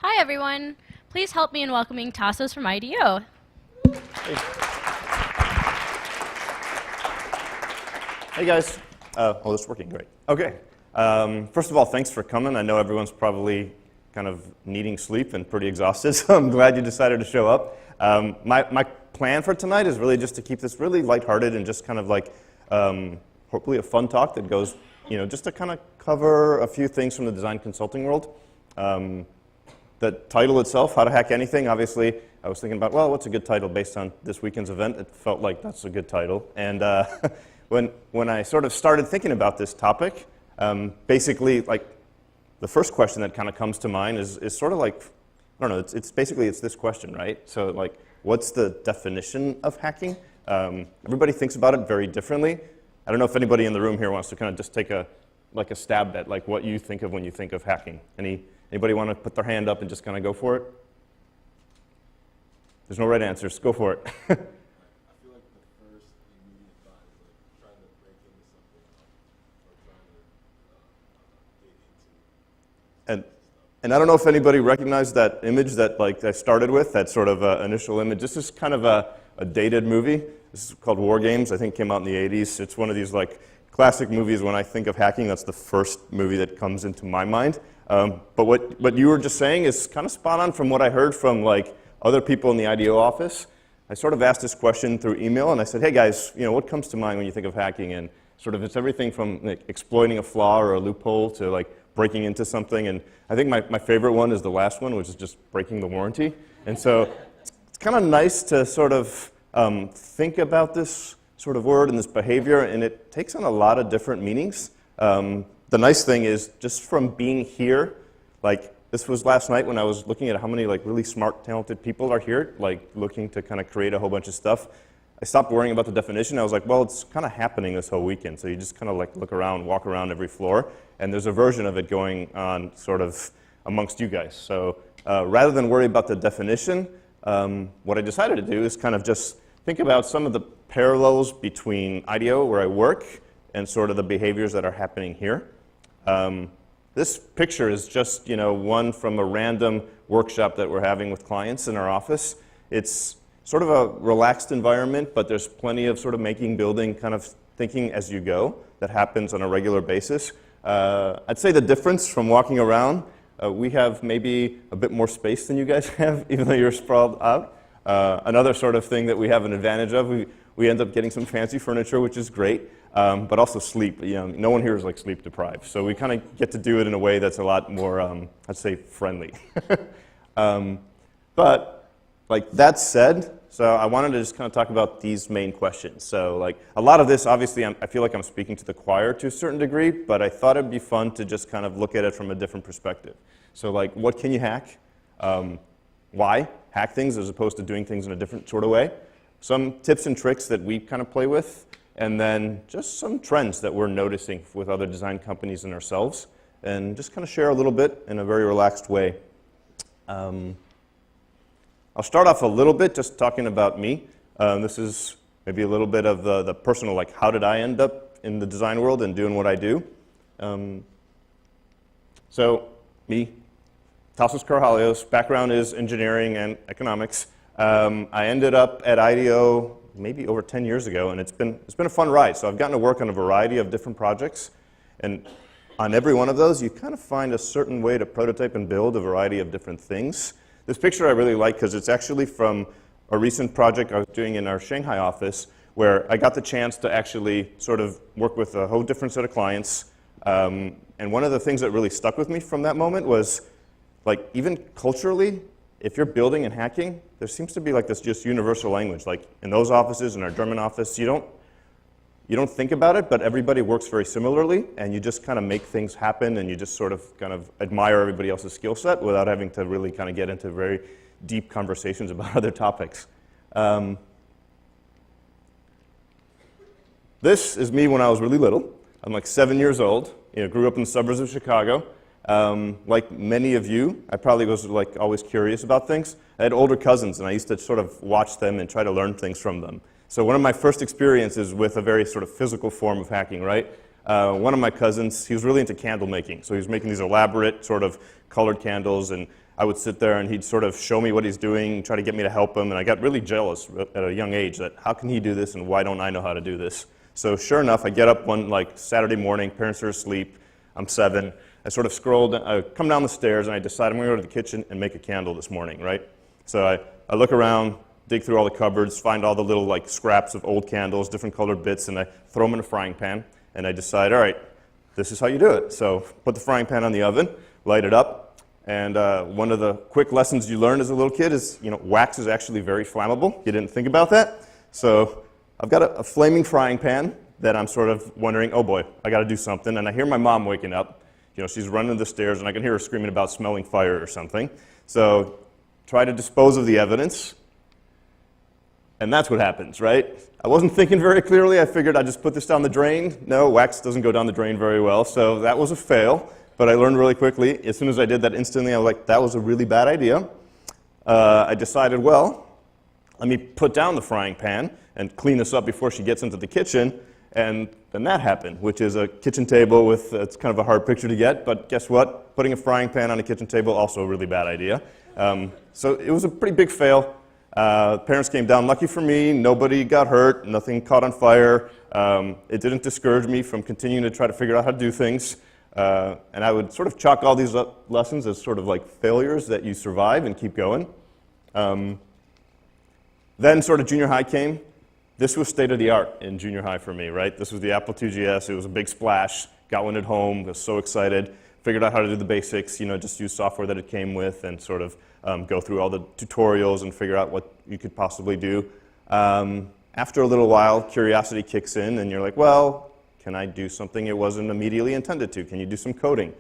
Hi, everyone. Please help me in welcoming Tasos from IDEO. Hey guys. Oh, this is working great. Okay. First of all, thanks for coming. I know everyone's probably kind of needing sleep and pretty exhausted, so I'm glad you decided to show up. My plan for tonight is really just to keep this really lighthearted and just kind of like hopefully a fun talk that goes, just to kind of cover a few things from the design consulting world. The title itself, How to Hack Anything, obviously, I was thinking about, well, what's a good title based on this weekend's event? It felt like that's a good title. And when I sort of started thinking about this topic, basically, like, the first question that kind of comes to mind is sort of like, I don't know, it's basically this question, right? So, like, what's the definition of hacking? Everybody thinks about it very differently. I don't know if anybody in the room here wants to kind of just take a stab at like what you think of when you think of hacking. Anybody want to put their hand up and just kind of go for it? There's no right answers. Go for it. I feel like the first immediate thought is like trying to break into something or trying to dig into. And I don't know if anybody recognized that image that I started with, that sort of initial image. This is kind of a dated movie. This is called War Games. I think it came out in the 80s. It's one of these like classic movies. When I think of hacking, that's the first movie that comes into my mind. But what you were just saying is kind of spot on from what I heard from like other people in the IDEO office. I sort of asked this question through email, and I said, hey guys, what comes to mind when you think of hacking? And sort of it's everything from like, exploiting a flaw or a loophole to like breaking into something. And I think my favorite one is the last one, which is just breaking the warranty. And so it's kind of nice to sort of think about this sort of word and this behavior, and it takes on a lot of different meanings. The nice thing is, just from being here, like this was last night when I was looking at how many like really smart, talented people are here, like looking to kind of create a whole bunch of stuff. I stopped worrying about the definition. I was like, well, it's kind of happening this whole weekend. So you just kind of like look around, walk around every floor, and there's a version of it going on sort of amongst you guys. So rather than worry about the definition, what I decided to do is kind of just think about some of the parallels between IDEO, where I work, and sort of the behaviors that are happening here. This picture is just, one from a random workshop that we're having with clients in our office. It's sort of a relaxed environment, but there's plenty of sort of making, building, kind of thinking as you go that happens on a regular basis. I'd say the difference from walking around, we have maybe a bit more space than you guys have, even though you're sprawled out. Another sort of thing that we have an advantage of, we end up getting some fancy furniture, which is great. But also sleep. No one here is like sleep deprived, so we kind of get to do it in a way that's a lot more, I'd say, friendly. But like that said, so I wanted to just kind of talk about these main questions. So like a lot of this, obviously, I feel like I'm speaking to the choir to a certain degree, but I thought it'd be fun to just kind of look at it from a different perspective. So like, what can you hack? Why hack things as opposed to doing things in a different sort of way? Some tips and tricks that we kind of play with. And then just some trends that we're noticing with other design companies and ourselves, and just kind of share a little bit in a very relaxed way. I'll start off a little bit just talking about me. This is maybe a little bit of the personal, like how did I end up in the design world and doing what I do. So me, Tasos Karahalios, background is engineering and economics. I ended up at IDEO maybe over 10 years ago, and it's been a fun ride. So I've gotten to work on a variety of different projects, and on every one of those, you kind of find a certain way to prototype and build a variety of different things. This picture I really like because it's actually from a recent project I was doing in our Shanghai office, where I got the chance to actually sort of work with a whole different set of clients. And one of the things that really stuck with me from that moment was, like, even culturally, if you're building and hacking, there seems to be like this just universal language. Like in those offices, in our German office, you don't think about it, but everybody works very similarly, and you just kind of make things happen, and you just sort of kind of admire everybody else's skill set without having to really kind of get into very deep conversations about other topics. This is me when I was really little. I'm like 7 years old. Grew up in the suburbs of Chicago. Like many of you, I probably was like always curious about things. I had older cousins, and I used to sort of watch them and try to learn things from them. So one of my first experiences with a very sort of physical form of hacking, right? One of my cousins, he was really into candle making. So he was making these elaborate sort of colored candles, and I would sit there and he'd sort of show me what he's doing, try to get me to help him, and I got really jealous at a young age that how can he do this and why don't I know how to do this? So sure enough, I get up one Saturday morning, parents are asleep, I'm 7, I sort of I come down the stairs and I decide I'm going to go to the kitchen and make a candle this morning, right? So I look around, dig through all the cupboards, find all the little scraps of old candles, different colored bits, and I throw them in a frying pan, and I decide, all right, this is how you do it. So put the frying pan on the oven, light it up, and one of the quick lessons you learn as a little kid is, wax is actually very flammable. You didn't think about that? So I've got a flaming frying pan that I'm sort of wondering, oh boy, I got to do something, and I hear my mom waking up. She's running the stairs, and I can hear her screaming about smelling fire or something. So try to dispose of the evidence. And that's what happens, right? I wasn't thinking very clearly. I figured I'd just put this down the drain. No, wax doesn't go down the drain very well, so that was a fail. But I learned really quickly. As soon as I did that instantly, I was like, that was a really bad idea. I decided, well, let me put down the frying pan and clean this up before she gets into the kitchen. And then that happened, which is a kitchen table with, it's kind of a hard picture to get, but guess what? Putting a frying pan on a kitchen table, also a really bad idea. So it was a pretty big fail. Parents came down. Lucky for me, nobody got hurt, nothing caught on fire. It didn't discourage me from continuing to try to figure out how to do things. And I would sort of chalk all these lessons as sort of like failures that you survive and keep going. Then sort of junior high came. This was state of the art in junior high for me, right? This was the Apple IIgs. It was a big splash. Got one at home, was so excited. Figured out how to do the basics, just use software that it came with and sort of go through all the tutorials and figure out what you could possibly do. After a little while, curiosity kicks in and you're like, well, can I do something it wasn't immediately intended to? Can you do some coding?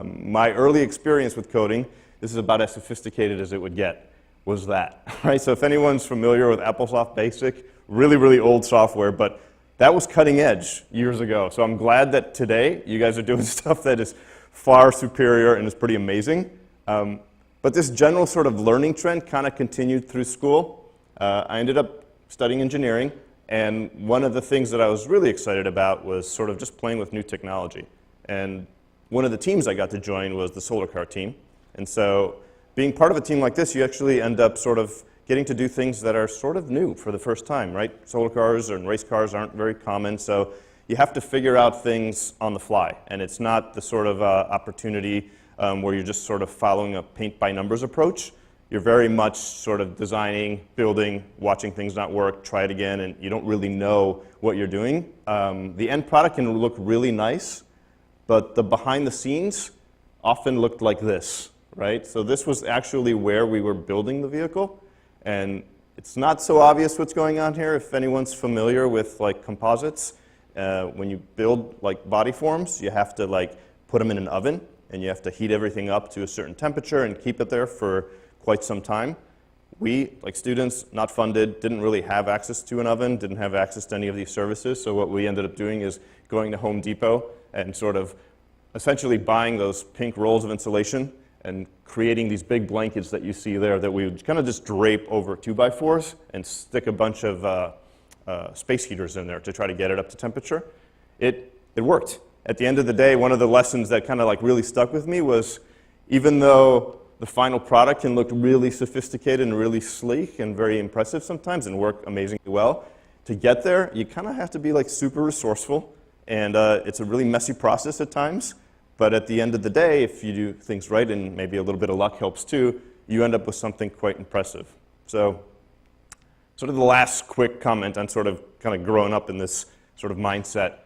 My early experience with coding, this is about as sophisticated as it would get, was that, right? So if anyone's familiar with AppleSoft Basic, really, really old software, but that was cutting edge years ago. So I'm glad that today you guys are doing stuff that is far superior and is pretty amazing. But this general sort of learning trend kind of continued through school. I ended up studying engineering, and one of the things that I was really excited about was sort of just playing with new technology. And one of the teams I got to join was the solar car team. And so being part of a team like this, you actually end up sort of getting to do things that are sort of new for the first time, right? Solar cars and race cars aren't very common, so you have to figure out things on the fly. And it's not the sort of opportunity where you're just sort of following a paint-by-numbers approach. You're very much sort of designing, building, watching things not work, try it again, and you don't really know what you're doing. The end product can look really nice, but the behind the scenes often looked like this, right? So this was actually where we were building the vehicle. And it's not so obvious what's going on here. If anyone's familiar with composites, when you build body forms, you have to put them in an oven, and you have to heat everything up to a certain temperature and keep it there for quite some time. We, like students, not funded, didn't really have access to an oven, didn't have access to any of these services. So what we ended up doing is going to Home Depot and sort of essentially buying those pink rolls of insulation and creating these big blankets that you see there that we would kind of just drape over 2x4s and stick a bunch of space heaters in there to try to get it up to temperature. It worked. At the end of the day, one of the lessons that kind of really stuck with me was even though the final product can look really sophisticated and really sleek and very impressive sometimes and work amazingly well, to get there, you kind of have to be super resourceful, and it's a really messy process at times. But at the end of the day, if you do things right, and maybe a little bit of luck helps too, you end up with something quite impressive. So sort of the last quick comment on sort of kind of growing up in this sort of mindset.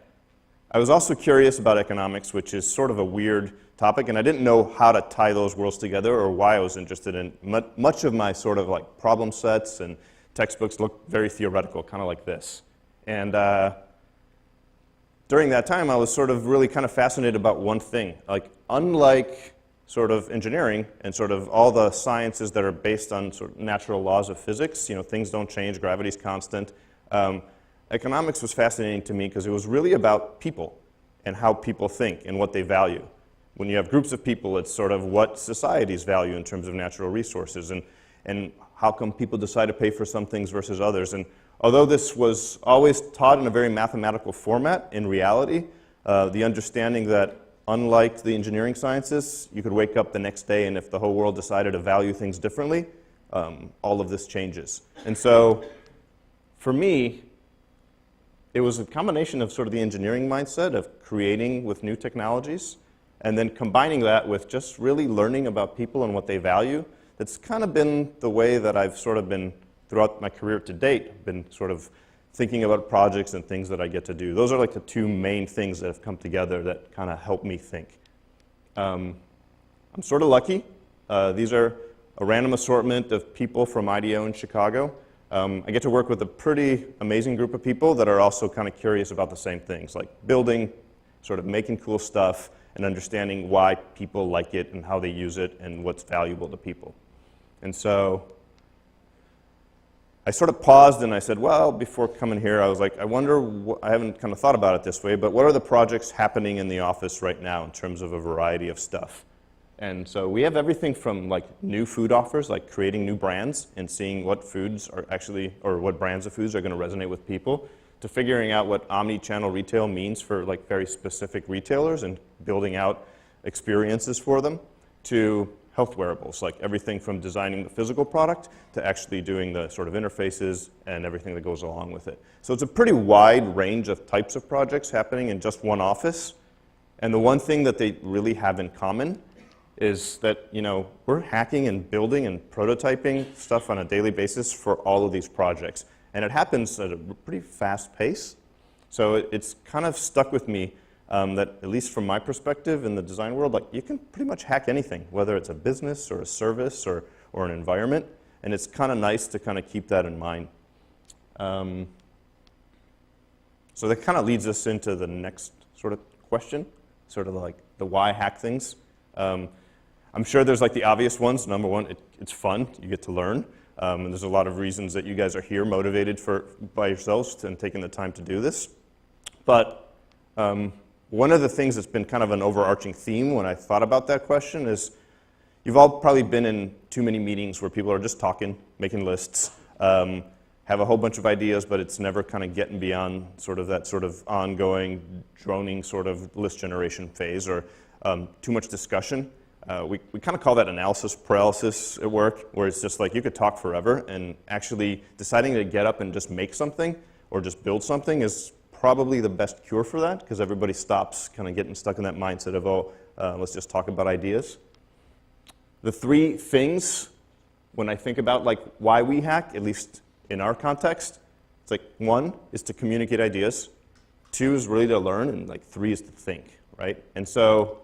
I was also curious about economics, which is sort of a weird topic, and I didn't know how to tie those worlds together or why I was interested in. Much of my sort of problem sets and textbooks look very theoretical, kind of like this. And during that time, I was sort of really kind of fascinated about one thing. Unlike sort of engineering and sort of all the sciences that are based on sort of natural laws of physics, things don't change, gravity's constant. Economics was fascinating to me because it was really about people and how people think and what they value. When you have groups of people, it's sort of what societies value in terms of natural resources and how come people decide to pay for some things versus others. And although this was always taught in a very mathematical format, in reality, the understanding that unlike the engineering sciences, you could wake up the next day and if the whole world decided to value things differently, all of this changes. And so for me, it was a combination of sort of the engineering mindset of creating with new technologies and then combining that with just really learning about people and what they value. That's kind of been the way that I've sort of been throughout my career to date, been sort of thinking about projects and things that I get to do. Those are like the two main things that have come together that kind of help me think. I'm sort of lucky. These are a random assortment of people from IDEO in Chicago. I get to work with a pretty amazing group of people that are also kind of curious about the same things, like building, sort of making cool stuff, and understanding why people like it and how they use it and what's valuable to people. And so I sort of paused and I said, well, before coming here, I was like, I wonder, I haven't kind of thought about it this way, but what are the projects happening in the office right now in terms of a variety of stuff? And so we have everything from like new food offers, like creating new brands and seeing what foods are actually, or what brands of foods are going to resonate with people, to figuring out what omni-channel retail means for like very specific retailers and building out experiences for them, to health wearables, like everything from designing the physical product to actually doing the sort of interfaces and everything that goes along with it. So it's a pretty wide range of types of projects happening in just one office. And the one thing that they really have in common is that, you know, we're hacking and building and prototyping stuff on a daily basis for all of these projects. And it happens at a pretty fast pace. So it's kind of stuck with me that, at least from my perspective in the design world, like you can pretty much hack anything, whether it's a business or a service or an environment. And it's kind of nice to kind of keep that in mind. So that kind of leads us into the next sort of question, sort of like the why hack things. I'm sure there's like the obvious ones. Number one, it's fun. You get to learn. And there's a lot of reasons that you guys are here, motivated by yourselves and taking the time to do this. But one of the things that's been kind of an overarching theme when I thought about that question is you've all probably been in too many meetings where people are just talking, making lists, have a whole bunch of ideas, but it's never kind of getting beyond sort of that sort of ongoing, droning sort of list generation phase, or too much discussion. We kind of call that analysis paralysis at work, where it's just like you could talk forever, and actually deciding to get up and just make something or just build something is probably the best cure for that, because everybody stops kind of getting stuck in that mindset of, oh, let's just talk about ideas. The three things, when I think about like why we hack, at least in our context, it's like 1 is to communicate ideas, 2 is really to learn, and like 3 is to think, right? And so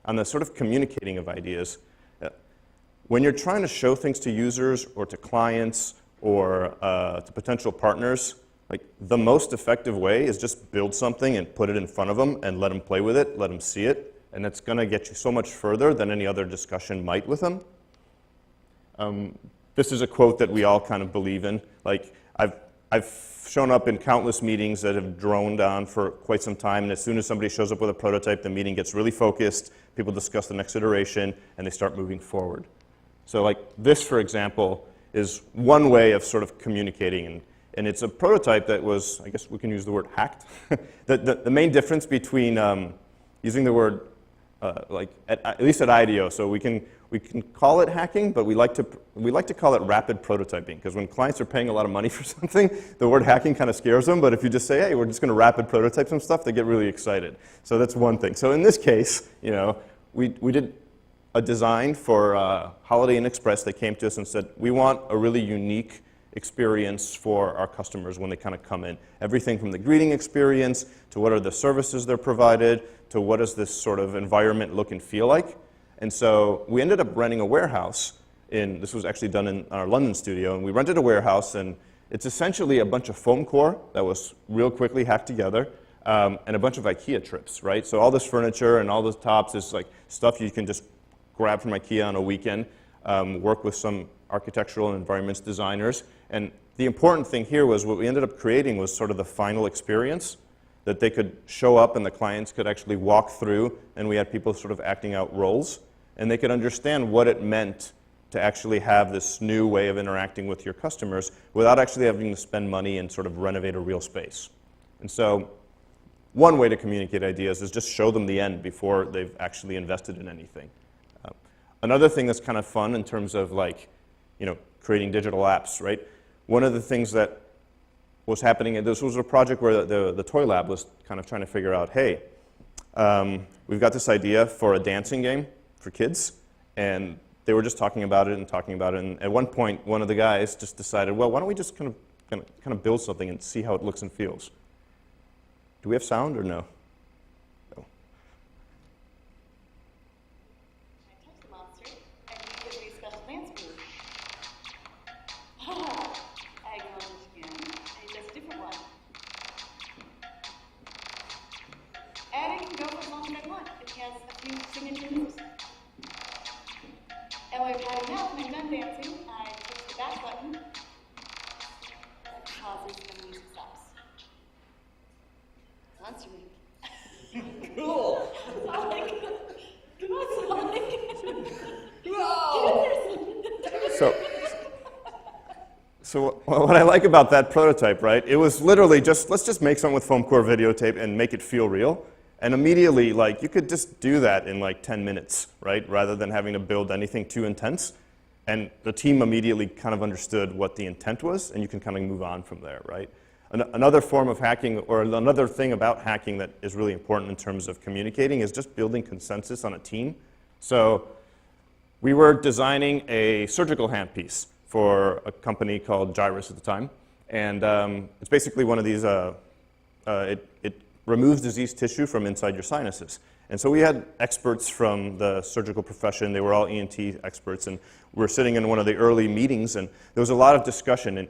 on the sort of communicating of ideas, when you're trying to show things to users or to clients or to potential partners, like the most effective way is just build something and put it in front of them and let them play with it, let them see it, and that's going to get you so much further than any other discussion might with them. This is a quote that we all kind of believe in. Like I've shown up in countless meetings that have droned on for quite some time, and as soon as somebody shows up with a prototype, the meeting gets really focused, people discuss the next iteration, and they start moving forward. So like this, for example, is one way of sort of communicating, and it's a prototype that was, I guess we can use the word hacked. The main difference between using the word, like at least at IDEO, so we can call it hacking, but we like to call it rapid prototyping, because when clients are paying a lot of money for something, the word hacking kind of scares them, but if you just say, hey, we're just going to rapid prototype some stuff, they get really excited. So that's one thing. So in this case, you know, we did a design for Holiday Inn Express. They came to us and said, we want a really unique experience for our customers when they kind of come in. Everything from the greeting experience to what are the services they're provided to what does this sort of environment look and feel like. And so we ended up renting a warehouse this was actually done in our London studio, and we rented a warehouse, and it's essentially a bunch of foam core that was real quickly hacked together, and a bunch of IKEA trips, right? So all this furniture and all the tops is like stuff you can just grab from IKEA on a weekend, work with some architectural and environments designers. And the important thing here was what we ended up creating was sort of the final experience that they could show up and the clients could actually walk through, and we had people sort of acting out roles, and they could understand what it meant to actually have this new way of interacting with your customers without actually having to spend money and sort of renovate a real space. And so one way to communicate ideas is just show them the end before they've actually invested in anything. Another thing that's kind of fun in terms of like, creating digital apps, right? One of the things that was happening, and this was a project where the toy lab was kind of trying to figure out, hey, we've got this idea for a dancing game for kids, and they were just talking about it, and at one point, one of the guys just decided, well, why don't we just kind of build something and see how it looks and feels? Do we have sound or no? No. I touch the monster, and you give me a special dance move. I acknowledge it again, and he does a different one. And it can go for as long as I want. It has a few signature moves. And when I've had enough and I'm done dancing, I push the back button. That causes the music stops. Monster make. Cool! Sonic! Come on, Sonic! Whoa! So what I like about that prototype, right, it was literally just, let's just make something with foam core videotape and make it feel real. And immediately, like, you could just do that in like 10 minutes, right, rather than having to build anything too intense. And the team immediately kind of understood what the intent was, and you can kind of move on from there, right? Another form of hacking, or another thing about hacking that is really important in terms of communicating, is just building consensus on a team. So we were designing a surgical handpiece for a company called Gyrus at the time. And it's basically one of these, it removes diseased tissue from inside your sinuses. And so we had experts from the surgical profession. They were all ENT experts. And we were sitting in one of the early meetings, and there was a lot of discussion. And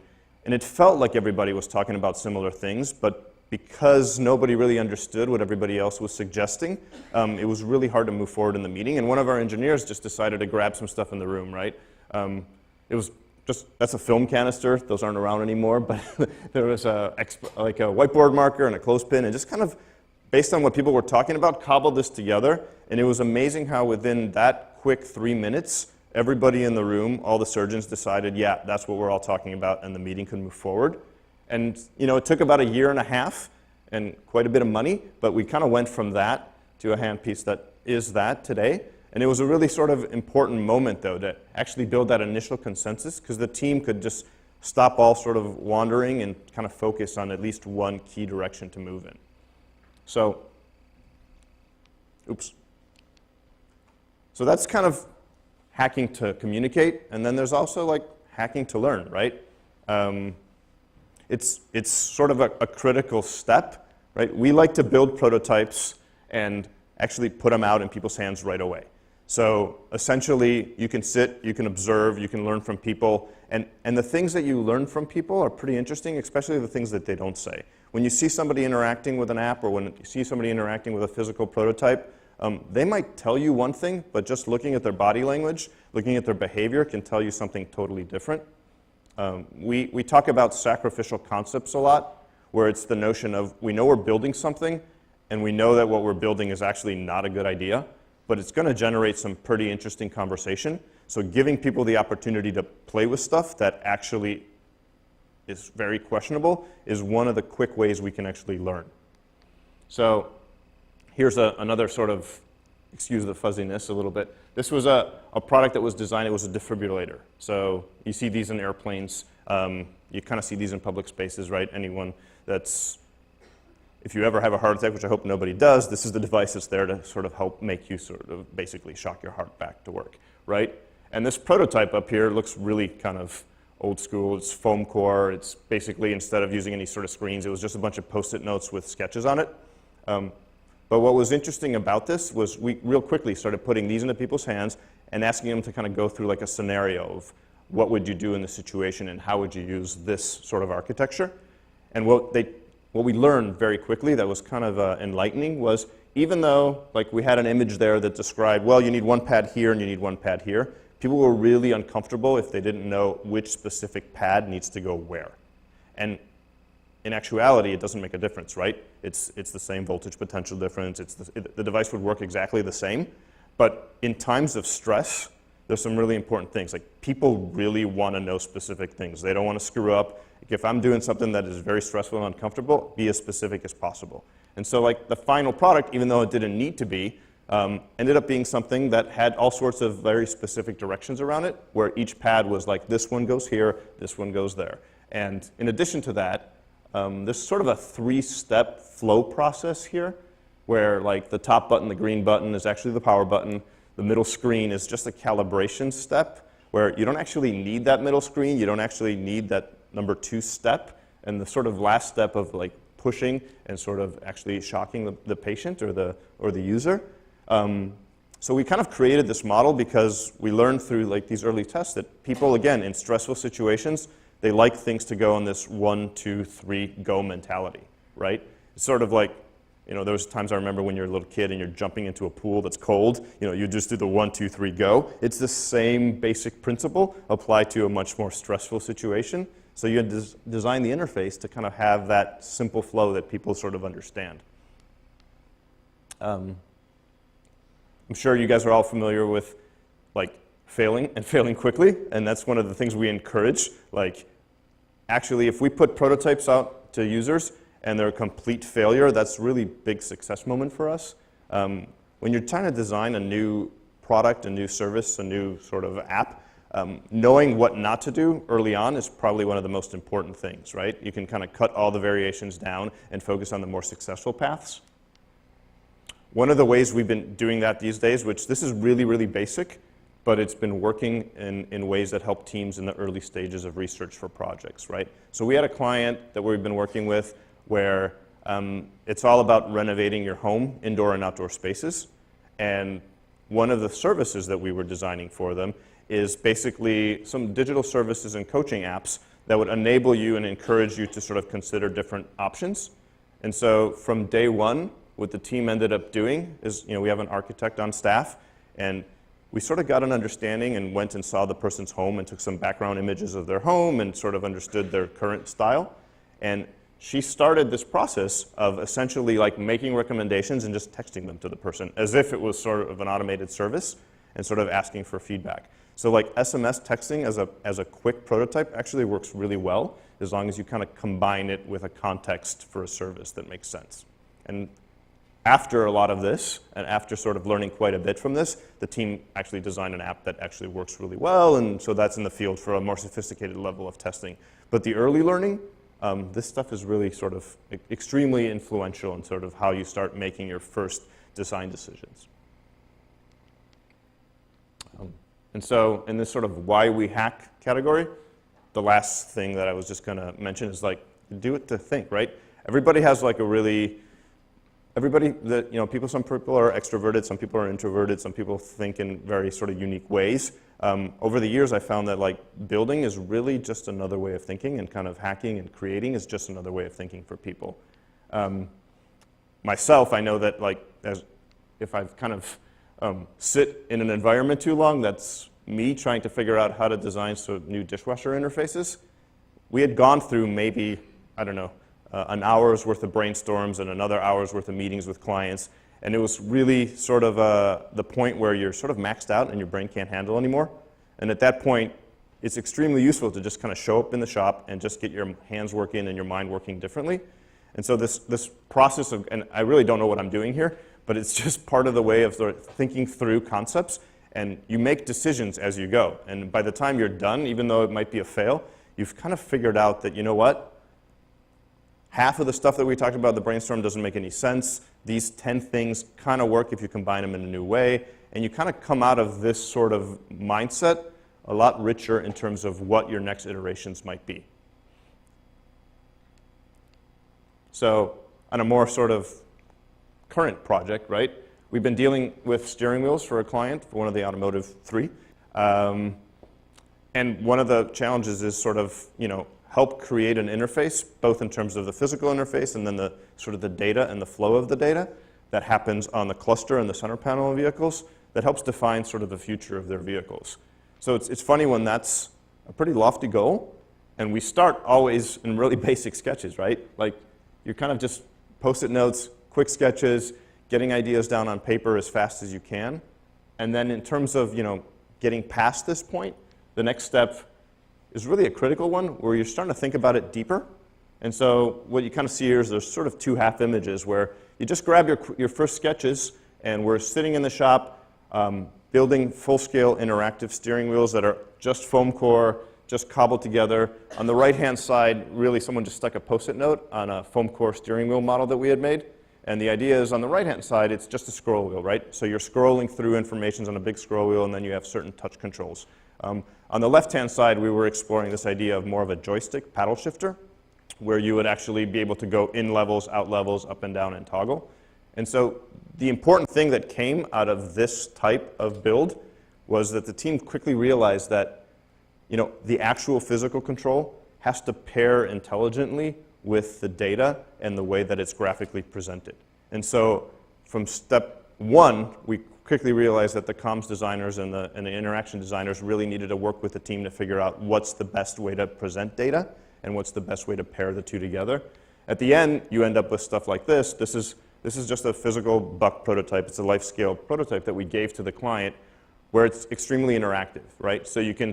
it felt like everybody was talking about similar things, but because nobody really understood what everybody else was suggesting, it was really hard to move forward in the meeting. And one of our engineers just decided to grab some stuff in the room, right? It was just, that's a film canister. Those aren't around anymore, but there was like a whiteboard marker and a clothespin, and just kind of, based on what people were talking about, cobbled this together. And it was amazing how within that quick 3 minutes, everybody in the room, all the surgeons decided, yeah, that's what we're all talking about, and the meeting could move forward. And it took about 1.5 years and quite a bit of money, but we kind of went from that to a handpiece that is that today. And it was a really sort of important moment, though, to actually build that initial consensus, because the team could just stop all sort of wandering and kind of focus on at least one key direction to move in. So, So that's kind of hacking to communicate, and then there's also like hacking to learn, right? It's sort of a critical step, right? We like to build prototypes and actually put them out in people's hands right away. So essentially, you can sit, you can observe, you can learn from people, and the things that you learn from people are pretty interesting, especially the things that they don't say. When you see somebody interacting with an app, or when you see somebody interacting with a physical prototype, they might tell you one thing, but just looking at their body language, looking at their behavior can tell you something totally different. We talk about sacrificial concepts a lot, where it's the notion of we know we're building something, and we know that what we're building is actually not a good idea, but it's going to generate some pretty interesting conversation. So giving people the opportunity to play with stuff that actually is very questionable is one of the quick ways we can actually learn. So here's another sort of, excuse the fuzziness a little bit. This was a product that was designed, it was a defibrillator. So you see these in airplanes. You kind of see these in public spaces, right? Anyone that's, if you ever have a heart attack, which I hope nobody does, this is the device that's there to sort of help make you sort of basically shock your heart back to work, right? And this prototype up here looks really kind of old school. It's foam core. It's basically, instead of using any sort of screens, it was just a bunch of Post-it notes with sketches on it. But what was interesting about this was we real quickly started putting these into people's hands and asking them to kind of go through like a scenario of what would you do in this situation and how would you use this sort of architecture. And what we learned very quickly that was kind of enlightening was, even though like we had an image there that described, well, you need one pad here and you need one pad here, people were really uncomfortable if they didn't know which specific pad needs to go where. And in actuality, it doesn't make a difference, right? It's the same voltage potential difference. The device would work exactly the same. But in times of stress, there's some really important things. Like, people really want to know specific things. They don't want to screw up. If I'm doing something that is very stressful and uncomfortable, be as specific as possible. And so like the final product, even though it didn't need to be, ended up being something that had all sorts of very specific directions around it, where each pad was like, this one goes here, this one goes there. And in addition to that, there's sort of a 3-step flow process here, where like the top button, the green button, is actually the power button. The middle screen is just a calibration step, where you don't actually need that middle screen, you don't actually need that number 2 step, and the sort of last step of like pushing and sort of actually shocking the patient or the user. So we kind of created this model because we learned through like these early tests that people, again, in stressful situations, they like things to go in this 1, 2, 3, go mentality, right? It's sort of like, you know, those times I remember when you're a little kid and you're jumping into a pool that's cold, you know, you just do the 1, 2, 3, go. It's the same basic principle applied to a much more stressful situation. So you design the interface to kind of have that simple flow that people sort of understand. I'm sure you guys are all familiar with like failing and failing quickly, and that's one of the things we encourage. Like, actually, if we put prototypes out to users and they're a complete failure, that's a really big success moment for us. When you're trying to design a new product, a new service, a new sort of app, knowing what not to do early on is probably one of the most important things, right? You can kind of cut all the variations down and focus on the more successful paths. One of the ways we've been doing that these days, which this is really, really basic, but it's been working in ways that help teams in the early stages of research for projects, right? So we had a client that we've been working with where it's all about renovating your home, indoor and outdoor spaces. And one of the services that we were designing for them is basically some digital services and coaching apps that would enable you and encourage you to sort of consider different options. And so from day one, what the team ended up doing is, you know, we have an architect on staff, and we sort of got an understanding and went and saw the person's home and took some background images of their home and sort of understood their current style. And she started this process of essentially like making recommendations and just texting them to the person as if it was sort of an automated service and sort of asking for feedback. So like SMS texting as a quick prototype actually works really well as long as you kind of combine it with a context for a service that makes sense. And after a lot of this, and after sort of learning quite a bit from this, the team actually designed an app that actually works really well, and so that's in the field for a more sophisticated level of testing. But the early learning, this stuff is really sort of extremely influential in sort of how you start making your first design decisions. And so in this sort of why we hack category, the last thing that I was just going to mention is like, do it to think, right? Everybody has like a really, some people are extroverted, some people are introverted, some people think in very sort of unique ways. Over the years, I found that like building is really just another way of thinking, and kind of hacking and creating is just another way of thinking for people. Myself, I know that like if I've kind of sit in an environment too long, that's me trying to figure out how to design some new dishwasher interfaces. We had gone through maybe, I don't know, an hour's worth of brainstorms and another hour's worth of meetings with clients, and it was really sort of the point where you're sort of maxed out and your brain can't handle anymore. And at that point, it's extremely useful to just kind of show up in the shop and just get your hands working and your mind working differently. And so this process of, and I really don't know what I'm doing here, but it's just part of the way of sort of thinking through concepts, and you make decisions as you go. And by the time you're done, even though it might be a fail, you've kind of figured out that, you know what? Half of the stuff that we talked about, the brainstorm, doesn't make any sense. These 10 things kind of work if you combine them in a new way. And you kind of come out of this sort of mindset a lot richer in terms of what your next iterations might be. So on a more sort of current project, right? We've been dealing with steering wheels for a client, for one of the automotive 3. And one of the challenges is sort of, you know, help create an interface, both in terms of the physical interface and then the sort of the data and the flow of the data that happens on the cluster and the center panel of vehicles that helps define sort of the future of their vehicles. So it's funny when that's a pretty lofty goal, and we start always in really basic sketches, right? Like you're kind of just post-it notes, quick sketches, getting ideas down on paper as fast as you can. And then in terms of, you know, getting past this point, the next step is really a critical one where you're starting to think about it deeper. And so what you kind of see here is there's sort of 2 half images where you just grab your first sketches, and we're sitting in the shop building full-scale interactive steering wheels that are just foam core, just cobbled together. On the right-hand side, really someone just stuck a Post-it note on a foam core steering wheel model that we had made. And the idea is on the right-hand side, it's just a scroll wheel, right? So you're scrolling through information on a big scroll wheel, and then you have certain touch controls. On the left-hand side, we were exploring this idea of more of a joystick paddle shifter, where you would actually be able to go in levels, out levels, up and down, and toggle. And so the important thing that came out of this type of build was that the team quickly realized that the actual physical control has to pair intelligently with the data and the way that it's graphically presented. And so from step one, we quickly realized that the comms designers and the interaction designers really needed to work with the team to figure out what's the best way to present data and what's the best way to pair the two together. At the end, you end up with stuff like this. This is just a physical buck prototype. It's a life-scale prototype that we gave to the client where it's extremely interactive, right? So you can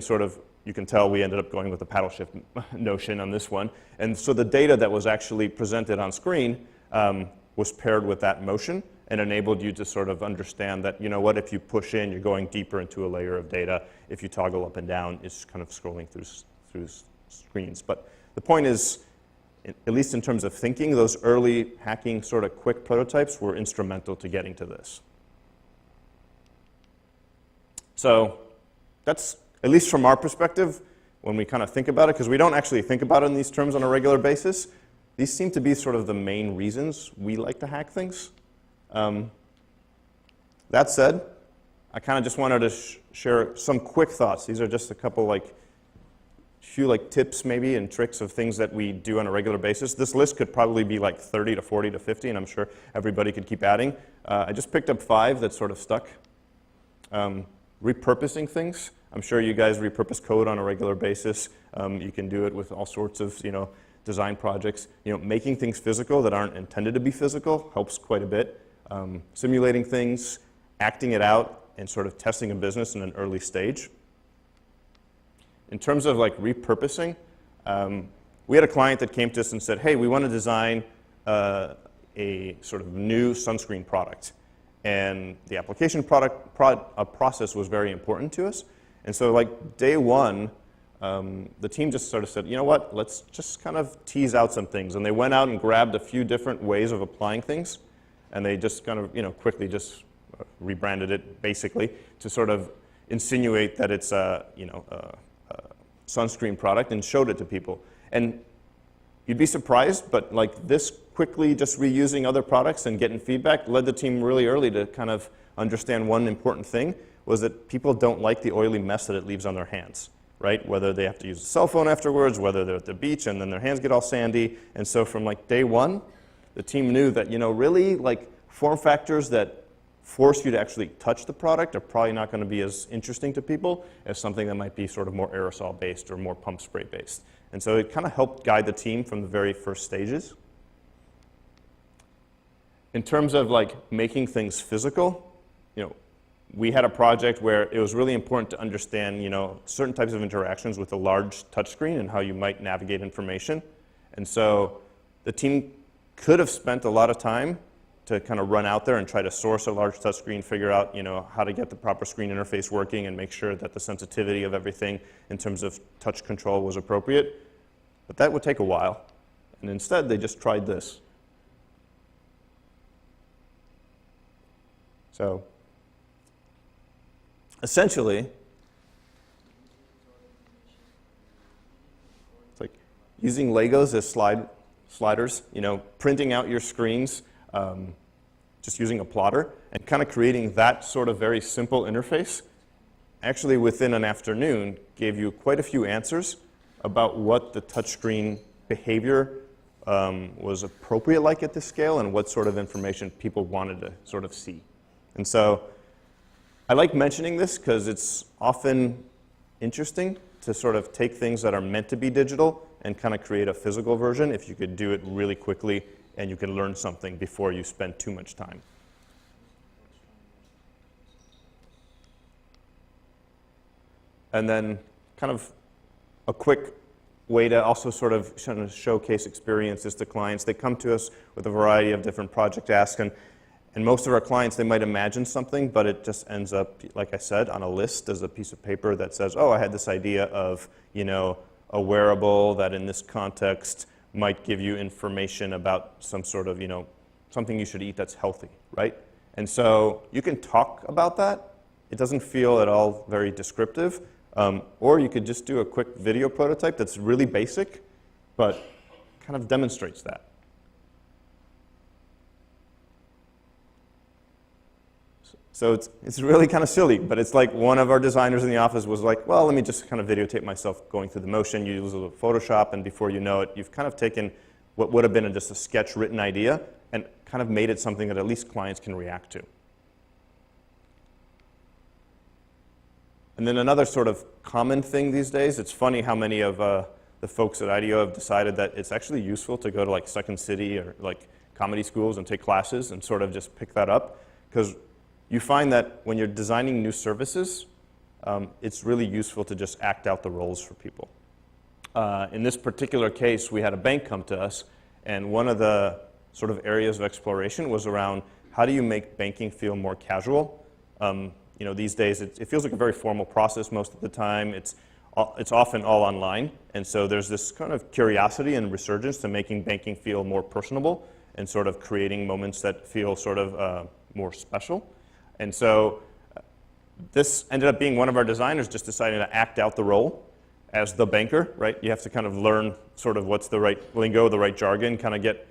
tell we ended up going with the paddle shift notion on this one. And so the data that was actually presented on screen was paired with that motion and enabled you to sort of understand that, if you push in, you're going deeper into a layer of data. If you toggle up and down, it's kind of scrolling through screens. But the point is, at least in terms of thinking, those early hacking sort of quick prototypes were instrumental to getting to this. So that's, at least from our perspective, when we kind of think about it, because we don't actually think about it in these terms on a regular basis, these seem to be sort of the main reasons we like to hack things. That said, I kind of just wanted to share some quick thoughts. These are just a couple few tips maybe and tricks of things that we do on a regular basis. This list could probably be 30 to 40 to 50, and I'm sure everybody could keep adding. I just picked up 5 that sort of stuck. Repurposing things. I'm sure you guys repurpose code on a regular basis. You can do it with all sorts of design projects. Making things physical that aren't intended to be physical helps quite a bit. Simulating things, acting it out, and sort of testing a business in an early stage. In terms of repurposing, we had a client that came to us and said, hey, we want to design a sort of new sunscreen product. And the application process was very important to us. And so day one, the team just sort of said, you know what, let's just kind of tease out some things. And they went out and grabbed a few different ways of applying things. And they just kind of quickly just rebranded it basically to sort of insinuate that it's a sunscreen product and showed it to people. And you'd be surprised, but this quickly just reusing other products and getting feedback led the team really early to kind of understand one important thing was that people don't like the oily mess that it leaves on their hands, right? Whether they have to use a cell phone afterwards, whether they're at the beach and then their hands get all sandy. And so from day one, the team knew that, really form factors that force you to actually touch the product are probably not going to be as interesting to people as something that might be sort of more aerosol-based or more pump spray-based. And so it kind of helped guide the team from the very first stages. In terms of making things physical, we had a project where it was really important to understand, certain types of interactions with a large touchscreen and how you might navigate information. And so the team could have spent a lot of time to kind of run out there and try to source a large touchscreen, figure out, how to get the proper screen interface working and make sure that the sensitivity of everything in terms of touch control was appropriate. But that would take a while. And instead, they just tried this. So essentially, it's using Legos as sliders, printing out your screens, just using a plotter, and kind of creating that sort of very simple interface, actually within an afternoon gave you quite a few answers about what the touchscreen behavior was appropriate at this scale and what sort of information people wanted to sort of see. And so I like mentioning this because it's often interesting to sort of take things that are meant to be digital and kind of create a physical version if you could do it really quickly and you can learn something before you spend too much time. And then kind of a quick way to also sort of showcase experiences to clients. They come to us with a variety of different project asks, and most of our clients, they might imagine something, but it just ends up, like I said, on a list as a piece of paper that says, oh, I had this idea of, a wearable that in this context might give you information about some sort of, something you should eat that's healthy, right? And so you can talk about that. It doesn't feel at all very descriptive. Or you could just do a quick video prototype that's really basic, but kind of demonstrates that. So it's really kind of silly, but it's like one of our designers in the office was like, well, let me just kind of videotape myself going through the motion, use a little Photoshop, and before you know it, you've kind of taken what would have been just a sketch written idea and kind of made it something that at least clients can react to. And then another sort of common thing these days, it's funny how many of the folks at IDEO have decided that it's actually useful to go to like Second City or like comedy schools and take classes and sort of just pick that up. Because you find that when you're designing new services, it's really useful to just act out the roles for people. In this particular case, we had a bank come to us, and one of the sort of areas of exploration was around how do you make banking feel more casual? These days it feels like a very formal process most of the time. It's often all online, and so there's this kind of curiosity and resurgence to making banking feel more personable and sort of creating moments that feel sort of more special. And so this ended up being one of our designers just deciding to act out the role as the banker, right? You have to kind of learn sort of what's the right lingo, the right jargon, kind of get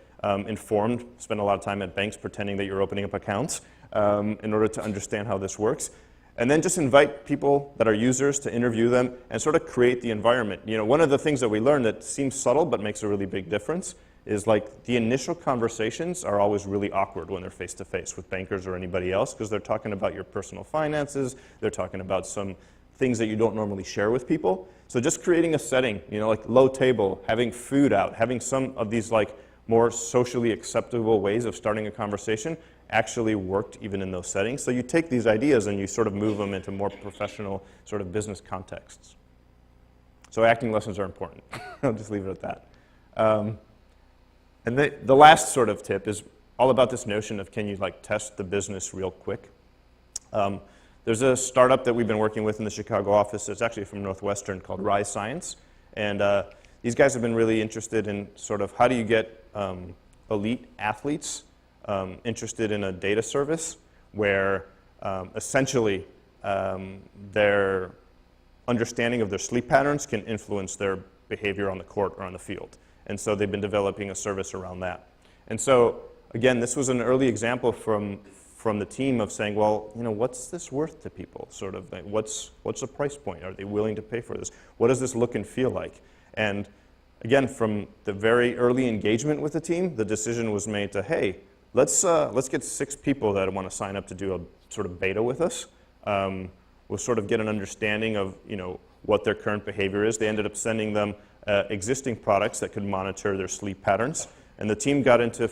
informed, spend a lot of time at banks pretending that you're opening up accounts in order to understand how this works. And then just invite people that are users to interview them and sort of create the environment. One of the things that we learned that seems subtle but makes a really big difference is like the initial conversations are always really awkward when they're face-to-face with bankers or anybody else because they're talking about your personal finances, they're talking about some things that you don't normally share with people. So just creating a setting, like low table, having food out, having some of these like more socially acceptable ways of starting a conversation actually worked even in those settings. So you take these ideas and you sort of move them into more professional sort of business contexts. So acting lessons are important. I'll just leave it at that. And the last sort of tip is all about this notion of can you like test the business real quick. There's a startup that we've been working with in the Chicago office that's actually from Northwestern called Rise Science. And these guys have been really interested in sort of how do you get elite athletes interested in a data service where essentially their understanding of their sleep patterns can influence their behavior on the court or on the field. And so they've been developing a service around that. And so, again, this was an early example from the team of saying, well, what's this worth to people? Sort of, like, what's the price point? Are they willing to pay for this? What does this look and feel like? And again, from the very early engagement with the team, the decision was made to, hey, let's get 6 people that want to sign up to do a sort of beta with us. We'll sort of get an understanding of what their current behavior is. They ended up sending them existing products that could monitor their sleep patterns. And the team got into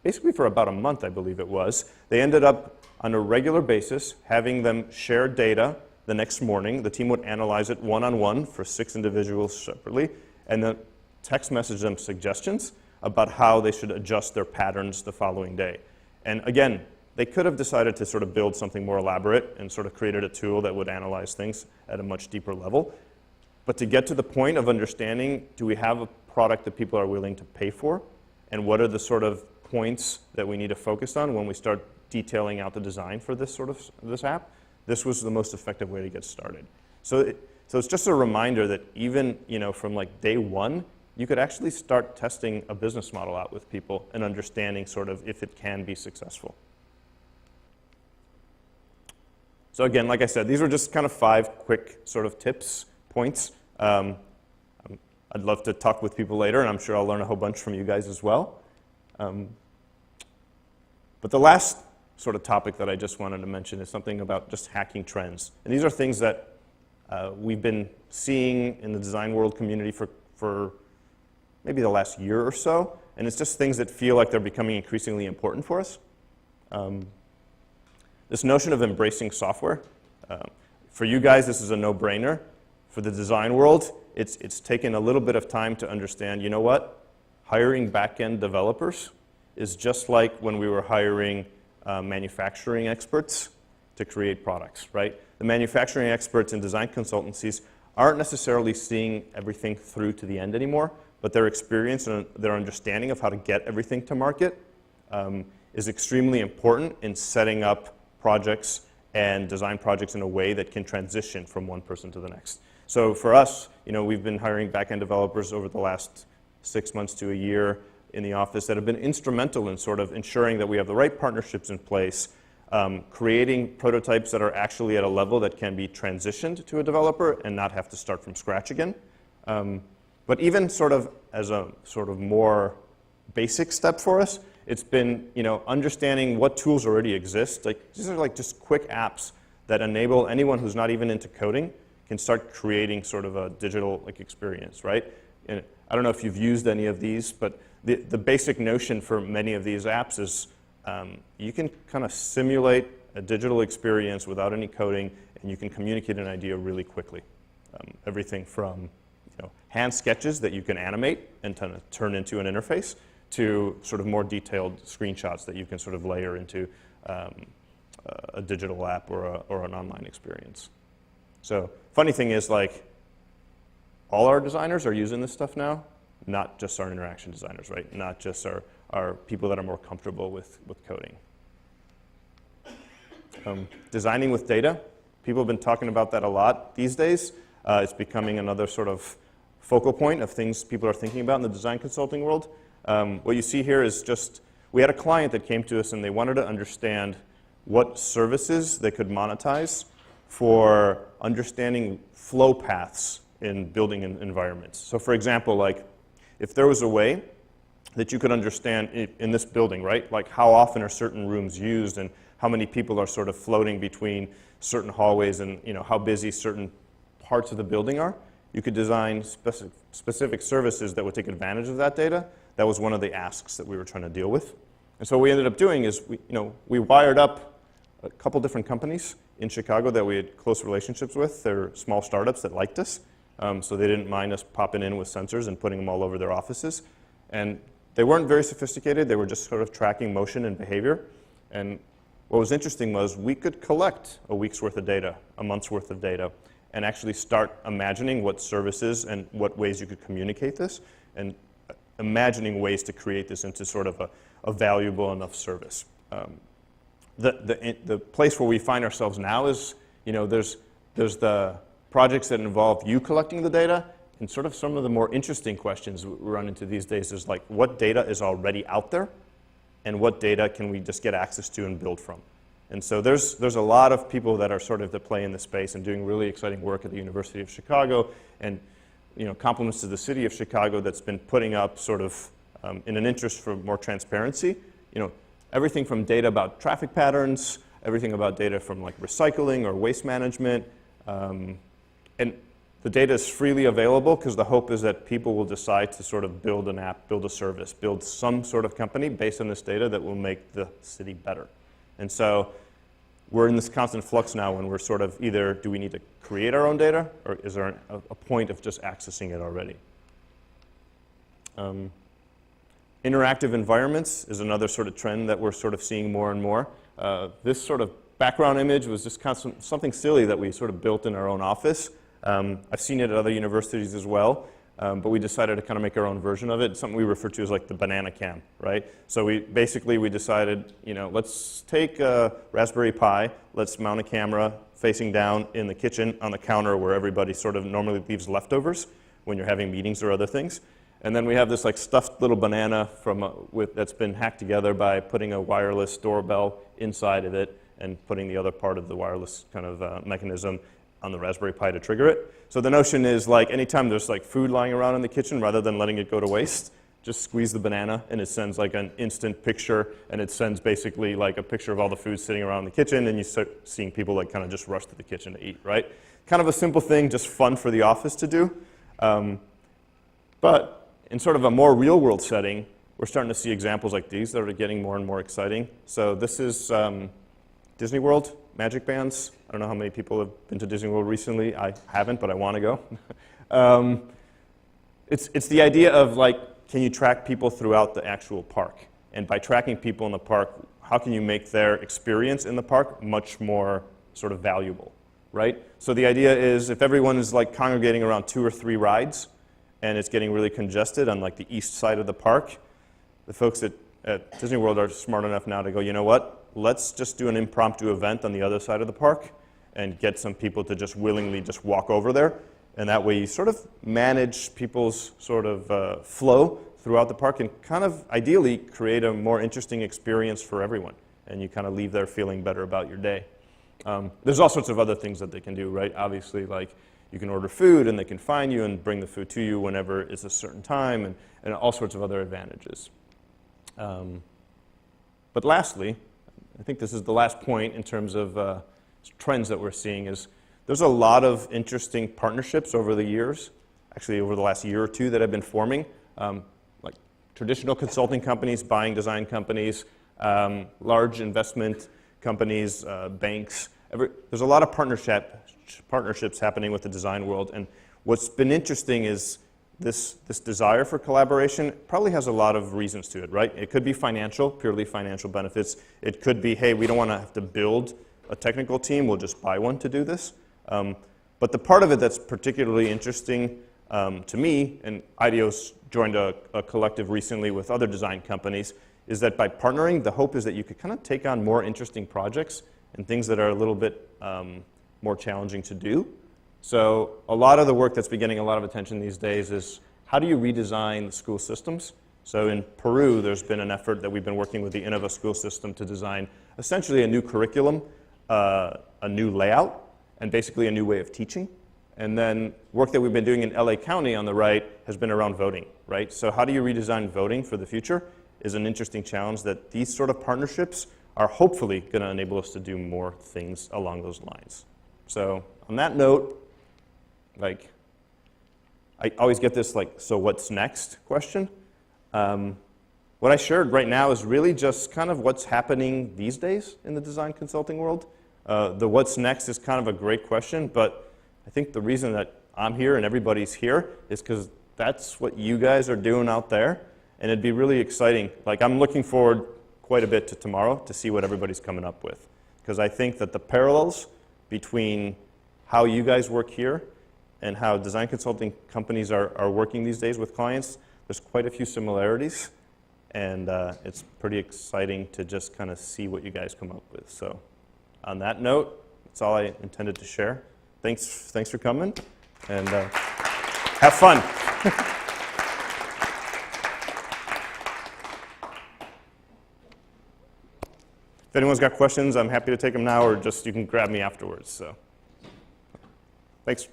basically for about a month, I believe it was. They ended up on a regular basis having them share data the next morning. The team would analyze it one-on-one for 6 individuals separately, and then text message them suggestions about how they should adjust their patterns the following day. And again, they could have decided to sort of build something more elaborate and sort of created a tool that would analyze things at a much deeper level. But to get to the point of understanding, do we have a product that people are willing to pay for? And what are the sort of points that we need to focus on when we start detailing out the design for this app? This was the most effective way to get started. So it's just a reminder that even from like day one, you could actually start testing a business model out with people and understanding sort of if it can be successful. So again, like I said, these were just kind of 5 quick sort of tips, points. I'd love to talk with people later, and I'm sure I'll learn a whole bunch from you guys as well. But the last sort of topic that I just wanted to mention is something about just hacking trends. And these are things that we've been seeing in the design world community for maybe the last year or so, and it's just things that feel like they're becoming increasingly important for us. This notion of embracing software, for you guys, this is a no-brainer. For the design world, it's taken a little bit of time to understand, you know what? Hiring back-end developers is just like when we were hiring manufacturing experts to create products, right? The manufacturing experts and design consultancies aren't necessarily seeing everything through to the end anymore, but their experience and their understanding of how to get everything to market is extremely important in setting up projects and design projects in a way that can transition from one person to the next. So for us, we've been hiring back-end developers over the last 6 months to a year in the office that have been instrumental in sort of ensuring that we have the right partnerships in place, creating prototypes that are actually at a level that can be transitioned to a developer and not have to start from scratch again. But even sort of as a sort of more basic step for us, it's been understanding what tools already exist. Like these are like just quick apps that enable anyone who's not even into coding can start creating sort of a digital experience, right? And I don't know if you've used any of these, but the basic notion for many of these apps is you can kind of simulate a digital experience without any coding, and you can communicate an idea really quickly. Everything from hand sketches that you can animate and turn into an interface to sort of more detailed screenshots that you can sort of layer into a digital app or an online experience. So funny thing is, like, all our designers are using this stuff now, not just our interaction designers, right? Not just our people that are more comfortable with coding. Designing with data. People have been talking about that a lot these days. It's becoming another sort of focal point of things people are thinking about in the design consulting world. What you see here is just, we had a client that came to us and they wanted to understand what services they could monetize for understanding flow paths in building environments. So for example, like if there was a way that you could understand in this building, right? Like how often are certain rooms used and how many people are sort of floating between certain hallways and how busy certain parts of the building are, you could design specific services that would take advantage of that data. That was one of the asks that we were trying to deal with. And so what we ended up doing is we wired up a couple different companies in Chicago that we had close relationships with. They're small startups that liked us, so they didn't mind us popping in with sensors and putting them all over their offices. And they weren't very sophisticated. They were just sort of tracking motion and behavior. And what was interesting was we could collect a week's worth of data, a month's worth of data, and actually start imagining what services and what ways you could communicate this, and imagining ways to create this into sort of a valuable enough service. The place where we find ourselves now is, there's the projects that involve you collecting the data, and sort of some of the more interesting questions we run into these days is like, what data is already out there, and what data can we just get access to and build from? And so there's a lot of people that are sort of to play in the space and doing really exciting work at the University of Chicago, and compliments to the city of Chicago that's been putting up sort of in an interest for more transparency, everything from data about traffic patterns, everything about data from like recycling or waste management, and the data is freely available because the hope is that people will decide to sort of build an app, build a service, build some sort of company based on this data that will make the city better. And so we're in this constant flux now when we're sort of either do we need to create our own data, or is there a point of just accessing it already? Interactive environments is another sort of trend that we're sort of seeing more and more. This sort of background image was just kind of something silly that we sort of built in our own office. I've seen it at other universities as well, but we decided to kind of make our own version of it. It's something we refer to as like the banana cam, right? So we decided, let's take a Raspberry Pi, let's mount a camera facing down in the kitchen on the counter where everybody sort of normally leaves leftovers when you're having meetings or other things. And then we have this like stuffed little banana that's been hacked together by putting a wireless doorbell inside of it and putting the other part of the wireless kind of mechanism on the Raspberry Pi to trigger it. So the notion is like anytime there's like food lying around in the kitchen, rather than letting it go to waste, just squeeze the banana and it sends like an instant picture, and it sends basically like a picture of all the food sitting around the kitchen, and you start seeing people like kind of just rush to the kitchen to eat, right? Kind of a simple thing, just fun for the office to do. But in sort of a more real world setting, we're starting to see examples like these that are getting more and more exciting. So this is Disney World, magic bands. I don't know how many people have been to Disney World recently. I haven't, but I want to go. It's the idea of like, can you track people throughout the actual park? And by tracking people in the park, how can you make their experience in the park much more sort of valuable, right? So the idea is if everyone is like congregating around 2 or 3 rides and it's getting really congested on like the east side of the park, the folks at Disney World are smart enough now to go, you know what? Let's just do an impromptu event on the other side of the park and get some people to just willingly just walk over there. And that way you sort of manage people's sort of flow throughout the park and kind of ideally create a more interesting experience for everyone. And you kind of leave there feeling better about your day. There's all sorts of other things that they can do, right? Obviously, like you can order food and they can find you and bring the food to you whenever it's a certain time and all sorts of other advantages. But lastly, I think this is the last point in terms of trends that we're seeing is there's a lot of interesting partnerships over the years, actually over the last year or two that have been forming, like traditional consulting companies, buying design companies, large investment companies, banks. There's a lot of partnerships happening with the design world, and what's been interesting is this desire for collaboration probably has a lot of reasons to it, right? It could be financial, purely financial benefits. It could be, hey, we don't want to have to build a technical team, we'll just buy one to do this. But the part of it that's particularly interesting to me, and IDEO's joined a collective recently with other design companies, is that by partnering, the hope is that you could kind of take on more interesting projects and things that are a little bit more challenging to do. So a lot of the work that's been getting a lot of attention these days is how do you redesign the school systems? So in Peru, there's been an effort that we've been working with the Innova school system to design essentially a new curriculum, a new layout, and basically a new way of teaching. And then work that we've been doing in LA County on the right has been around voting, right? So how do you redesign voting for the future is an interesting challenge that these sort of partnerships are hopefully going to enable us to do more things along those lines. So on that note, like, I always get this like, so what's next question. What I shared right now is really just kind of what's happening these days in the design consulting world. The what's next is kind of a great question, but I think the reason that I'm here and everybody's here is because that's what you guys are doing out there, and it'd be really exciting. Like, I'm looking forward quite a bit to tomorrow to see what everybody's coming up with, because I think that the parallels between how you guys work here and how design consulting companies are working these days with clients, there's quite a few similarities, and it's pretty exciting to just kind of see what you guys come up with. So on that note, that's all I intended to share. Thanks for coming, and have fun. If anyone's got questions, I'm happy to take them now, or just you can grab me afterwards. So, thanks.